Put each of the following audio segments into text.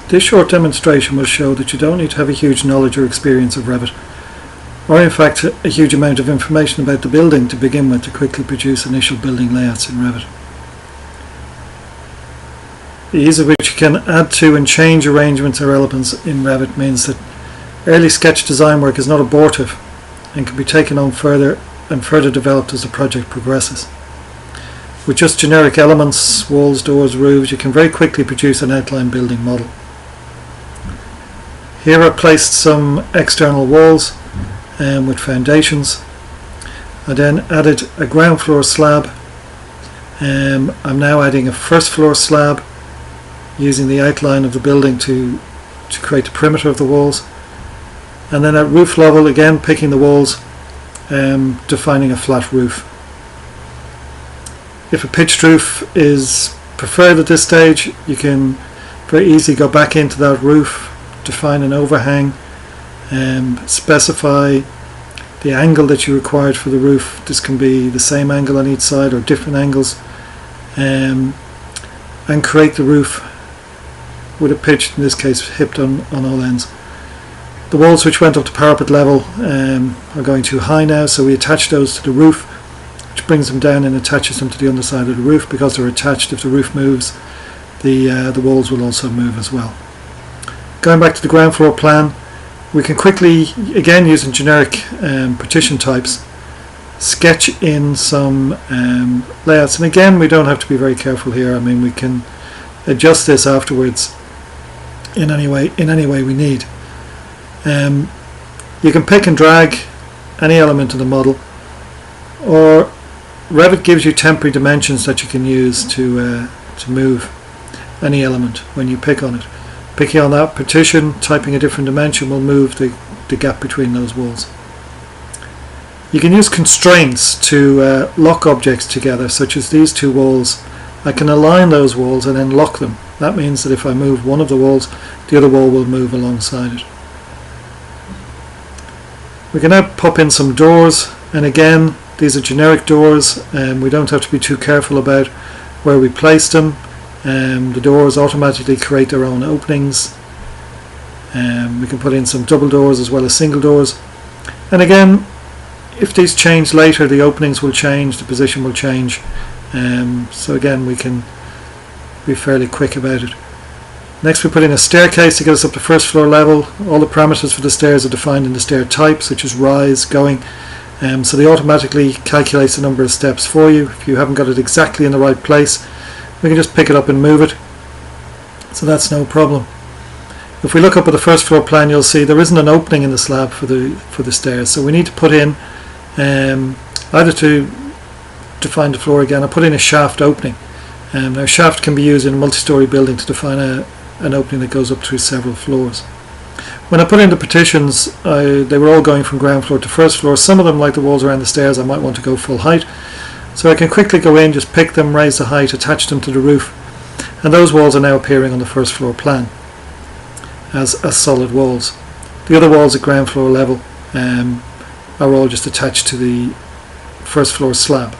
This short demonstration will show that you don't need to have a huge knowledge or experience of Revit, or in fact a huge amount of information about the building to begin with to quickly produce initial building layouts in Revit. The ease at which you can add to and change arrangements or elements in Revit means that early sketch design work is not abortive and can be taken on further and further developed as the project progresses. With just generic elements, walls, doors, roofs, you can very quickly produce an outline building model. Here I placed some external walls with foundations. I then added a ground floor slab. I'm now adding a first floor slab using the outline of the building to create the perimeter of the walls. And then at roof level, again picking the walls, defining a flat roof. If a pitched roof is preferred at this stage, you can very easily go back into that roof, define an overhang, specify the angle that you required for the roof. This can be the same angle on each side or different angles, and create the roof with a pitch, in this case hipped on all ends. The walls which went up to parapet level are going too high now, so we attach those to the roof, which brings them down and attaches them to the underside of the roof. Because they're attached, if the roof moves, the walls will also move as well. Going back to the ground floor plan, we can quickly, again using generic partition types, sketch in some layouts. And again, we don't have to be very careful here. I mean, we can adjust this afterwards in any way we need. You can pick and drag any element of the model, or Revit gives you temporary dimensions that you can use to move any element when you pick on it. Picking on that partition, typing a different dimension will move the gap between those walls. You can use constraints to lock objects together, such as these two walls. I can align those walls and then lock them. That means that if I move one of the walls, the other wall will move alongside it. We can now pop in some doors, and again these are generic doors, and we don't have to be too careful about where we place them. The doors automatically create their own openings. We can put in some double doors as well as single doors, and again, if these change later, the openings will change, the position will change, so again we can be fairly quick about it. Next, we put in a staircase to get us up to first floor level. All the parameters for the stairs are defined in the stair type, such as rise, going, so they automatically calculate the number of steps for you. If you haven't got it exactly in the right place, we can just pick it up and move it, so that's no problem. If we look up at the first floor plan, you'll see there isn't an opening in the slab for the stairs, so we need to put in either to define the floor again, or put in a shaft opening. Now, shaft can be used in a multi-story building to define an opening that goes up through several floors. When I put in the partitions, they were all going from ground floor to first floor. Some of them, like the walls around the stairs, I might want to go full height. So I can quickly go in, just pick them, raise the height, attach them to the roof, and those walls are now appearing on the first floor plan as solid walls. The other walls at ground floor level are all just attached to the first floor slab.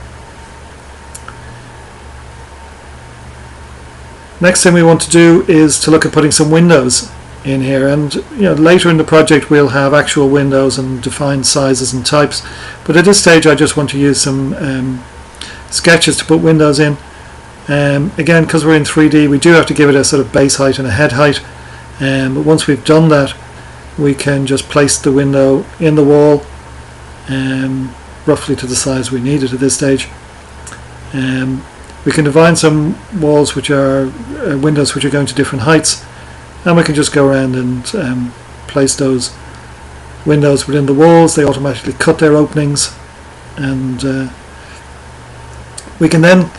Next thing we want to do is to look at putting some windows in here, and later in the project we'll have actual windows and defined sizes and types, but at this stage I just want to use some sketches to put windows in. Again, because we're in 3D, we do have to give it a sort of base height and a head height, but once we've done that, we can just place the window in the wall, roughly to the size we need it at this stage. We can define some walls which are windows which are going to different heights, and we can just go around and place those windows within the walls. They automatically cut their openings, and we can then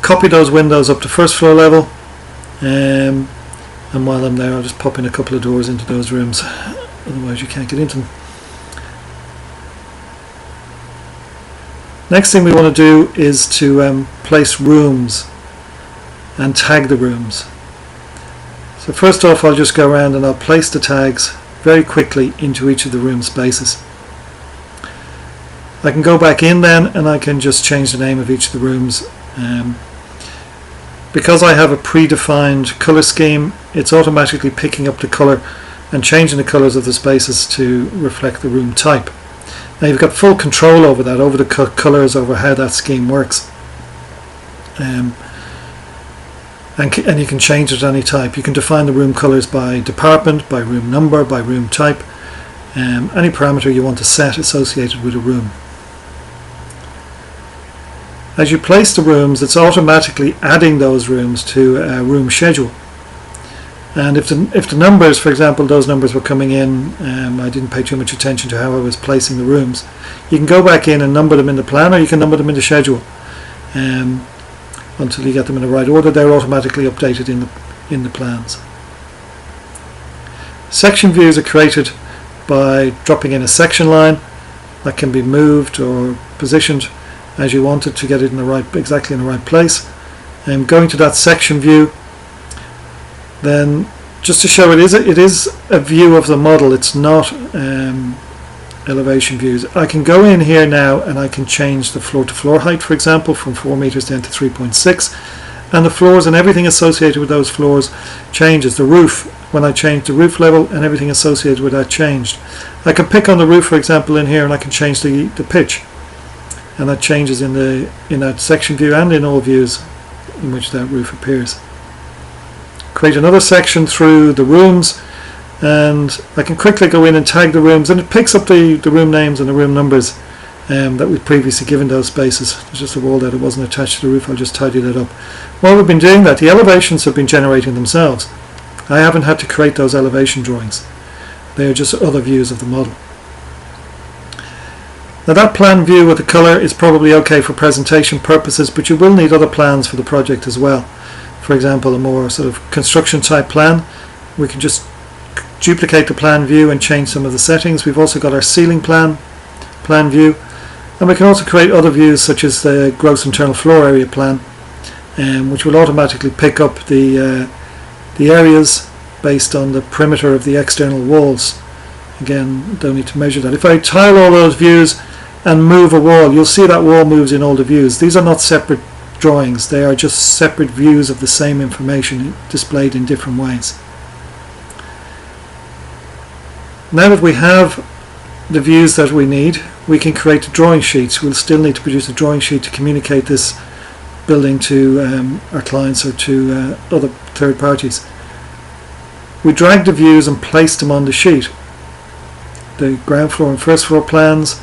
copy those windows up to first floor level, and while I'm there I'll just pop in a couple of doors into those rooms, otherwise you can't get into them. Next thing we want to do is to place rooms and tag the rooms. So first off, I'll just go around and I'll place the tags very quickly into each of the room spaces. I can go back in then and I can just change the name of each of the rooms. because I have a predefined colour scheme, it's automatically picking up the colour and changing the colours of the spaces to reflect the room type. Now you've got full control over that, over the colours, over how that scheme works. And you can change it at any type. You can define the room colours by department, by room number, by room type, any parameter you want to set associated with a room. As you place the rooms, it's automatically adding those rooms to a room schedule. And if the numbers, for example, those numbers were coming in, I didn't pay too much attention to how I was placing the rooms. You can go back in and number them in the plan, or you can number them in the schedule. Until you get them in the right order, they're automatically updated in the plans. Section views are created by dropping in a section line that can be moved or positioned as you want it to get it in exactly in the right place. And going to that section view, then just to show it is a view of the model. It's not elevation views. I can go in here now and I can change the floor to floor height, for example, from 4 meters down to 3.6, and the floors and everything associated with those floors changes. The roof, when I change the roof level, and everything associated with that changed. I can pick on the roof, for example, in here, and I can change the pitch, and that changes in that section view and in all views in which that roof appears. Create another section through the rooms, and I can quickly go in and tag the rooms, and it picks up the room names and the room numbers that we've previously given those spaces. There's just a wall that it wasn't attached to the roof. I'll just tidy that up. While we've been doing that, the elevations have been generating themselves. I haven't had to create those elevation drawings. They are just other views of the model. Now that plan view with the colour is probably okay for presentation purposes, but you will need other plans for the project as well. For example, a more sort of construction type plan. We can just duplicate the plan view and change some of the settings. We've also got our ceiling plan view, and we can also create other views such as the gross internal floor area plan, which will automatically pick up the areas based on the perimeter of the external walls. Again, don't need to measure that. If I tile all those views and move a wall, you'll see that wall moves in all the views. These are not separate drawings, they are just separate views of the same information displayed in different ways. Now that we have the views that we need, we can create drawing sheets. We'll still need to produce a drawing sheet to communicate this building to our clients or to other third parties. We drag the views and place them on the sheet. The ground floor and first floor plans,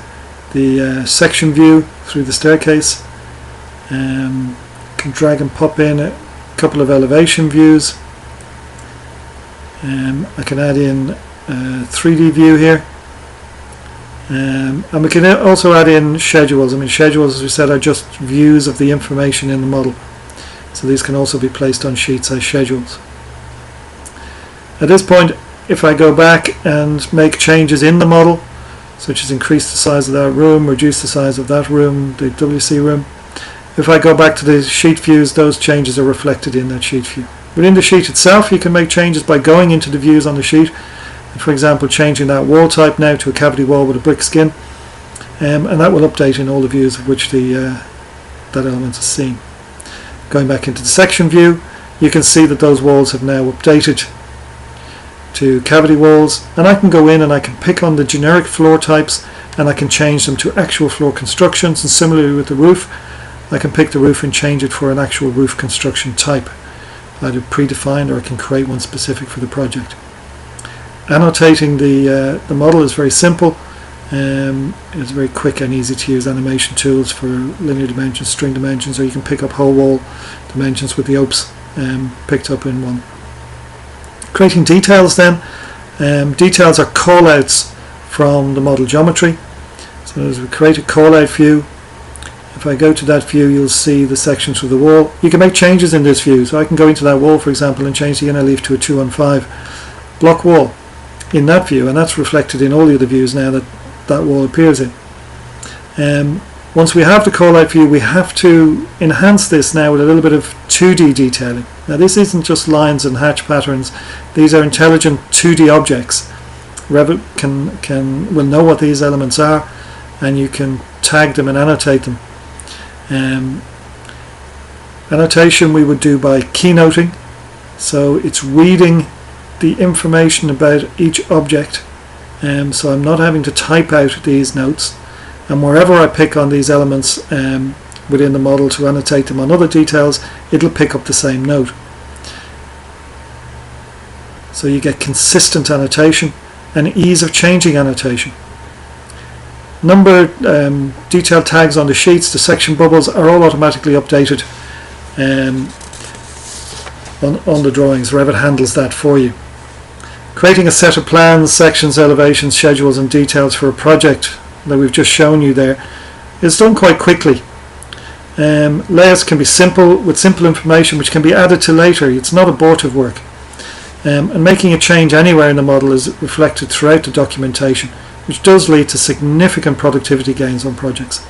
the section view through the staircase. Can drag and pop in a couple of elevation views. I can add in a 3D view here. And we can also add in schedules. I mean, schedules, as we said, are just views of the information in the model. So these can also be placed on sheets as schedules. At this point, if I go back and make changes in the model, such as increase the size of that room, reduce the size of that room, the WC room, if I go back to the sheet views, those changes are reflected in that sheet view. Within the sheet itself, you can make changes by going into the views on the sheet. For example, changing that wall type now to a cavity wall with a brick skin, and that will update in all the views of which that element is seen. Going back into the section view, you can see that those walls have now updated to cavity walls, and I can go in and I can pick on the generic floor types and I can change them to actual floor constructions, and similarly with the roof, I can pick the roof and change it for an actual roof construction type, either predefined or I can create one specific for the project. Annotating the model is very simple. It's very quick and easy to use animation tools for linear dimensions, string dimensions, or you can pick up whole wall dimensions with the OPEs picked up in one. Creating details then. Details are callouts from the model geometry. So as we create a callout view, if I go to that view, you'll see the sections of the wall. You can make changes in this view. So I can go into that wall, for example, and change the inner leaf to a 2-on-5 block wall in that view, and that's reflected in all the other views now that that wall appears in. Once we have the callout view, we have to enhance this now with a little bit of 2D detailing. Now this isn't just lines and hatch patterns, these are intelligent 2D objects. Revit will know what these elements are, and you can tag them and annotate them. Annotation we would do by keynoting, so it's reading the information about each object, so I'm not having to type out these notes, and wherever I pick on these elements within the model to annotate them on other details, it'll pick up the same note. So you get consistent annotation and ease of changing annotation. Number detail tags on the sheets, the section bubbles are all automatically updated on the drawings. Revit handles that for you. Creating a set of plans, sections, elevations, schedules and details for a project that we've just shown you there is done quite quickly. Layouts can be simple, with simple information which can be added to later. It's not abortive work. And making a change anywhere in the model is reflected throughout the documentation, which does lead to significant productivity gains on projects.